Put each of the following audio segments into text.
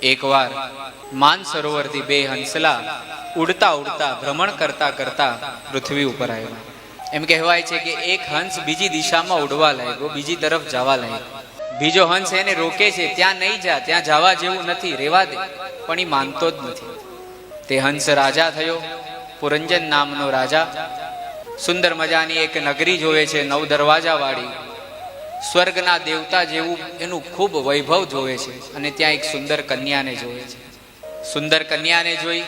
એકવાર માનસરોવરથી બે હંસલા ઉડતા ઉડતા ભ્રમણ કરતા કરતા પૃથ્વી ઉપર આવ્યા. એમ કહેવાય છે કે એક હંસ બીજી દિશામાં ઉડવા લાગ્યો, બીજી તરફ જવા લાગ્યો. બીજો હંસ એને રોકે છે, ત્યાં નહીં જા, ત્યાં જવા જેવું નથી, રેવા દે. પણ એ માનતો જ નથી. તે હંસ રાજા થયો, પુરંજન નામનો રાજા. સુંદર મજાની એક નગરી જોવે છે, 9 દરવાજા વાળી, સ્વર્ગના દેવતા જેવું એનું ખૂબ વૈભવ જોવે છે. અને ત્યાં એક સુંદર કન્યાને જોવે છે. સુંદર કન્યાને જોઈ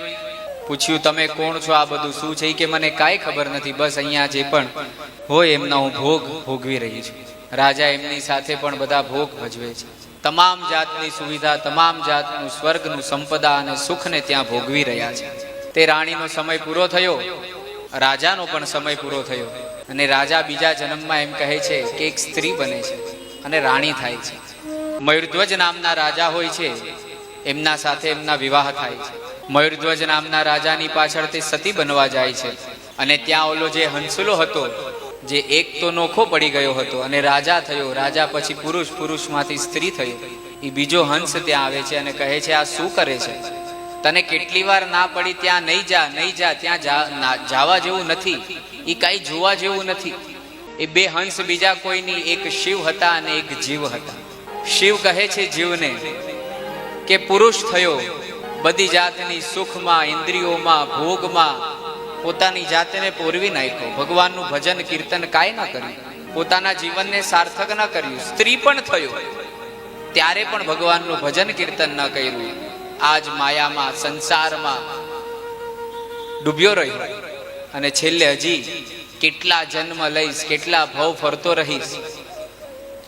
પૂછ્યું, તમે કોણ છો, આ બધું શું છે? કે મને કાંઈ ખબર નથી, બસ અહીંયા જે પણ હોય એમના હું ભોગ ભોગવી રહી છું. રાજા એમની સાથે પણ બધા ભોગ ભજવે છે. તમામ જાતની સુવિધા, તમામ જાતનું સ્વર્ગનું સંપદા અને સુખને ત્યાં ભોગવી રહ્યા છે. તે રાણીનો સમય પૂરો થયો, રાજાનો પણ સમય પૂરો થયો. અને રાજા બીજા જન્મમાં એમ કહે છે કે એક સ્ત્રી બને છે અને રાણી થાય છે. મયુરધ્વજ નામના રાજા હોય છે, એમના સાથે એમના વિવાહ થાય છે. મયુરધ્વજ નામના રાજાની પાછળ તે સતી બનવા જાય છે. અને ત્યાં ઓલો જે હંસલો હતો, જે એક તો નોખો પડી ગયો હતો અને રાજા થયો, રાજા પછી પુરુષ, પુરુષમાંથી સ્ત્રી થયો, એ બીજો હંસ ત્યાં આવે છે અને કહે છે, આ શું કરે છે? તને કેટલી વાર ના પડી, ત્યાં નહીં જા, નહીં જા, ત્યાં જવા જેવું નથી, એ કાંઈ જોવા જેવું નથી. એ બે હંસ બીજા કોઈની, એક શિવ હતા અને એક જીવ હતા. શિવ કહે છે જીવને કે પુરુષ થયો, બધી જાતની સુખમાં, ઇન્દ્રિયોમાં, ભોગમાં પોતાની જાતને પોરવી નાખ્યો, ભગવાનનું ભજન કીર્તન કાંઈ ન કર્યું, પોતાના જીવનને સાર્થક ન કર્યું. સ્ત્રી પણ થયો, ત્યારે પણ ભગવાનનું ભજન કીર્તન ન કર્યું. આજ માયામાં, સંસારમાં ડૂબ્યો રહ્યો. અને છેલ્લે હજી કેટલા જન્મ લઈશ, કેટલા ભવ ફરતો રહીશ,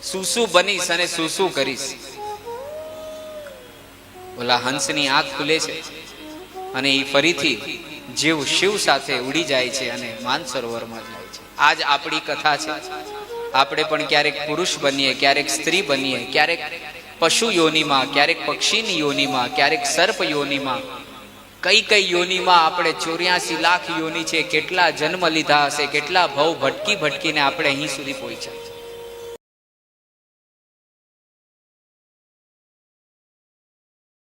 શું શું બનીશ અને શું શું કરીશ. ઓલા હંસની આંખ ખુલે છે અને એ ફરીથી જીવ શિવ સાથે ઉડી જાય છે અને માનસરોવરમાં જાય છે. આજ આપણી કથા છે. આપણે પણ ક્યારેક પુરુષ બનીએ, ક્યારેક સ્ત્રી બનીએ, ક્યારેક પશુ યોનિમાં, ક્યારેક પક્ષીની યોનિમાં, ક્યારેક સર્પ યોનિમાં, કઈ કઈ યોનિમાં આપણે 84 લાખ યોનિ છે, કેટલા જન્મ લીધા હશે, કેટલા ભવ ભટકી ભટકીને આપણે અહીં સુધી પહોંચ્યા.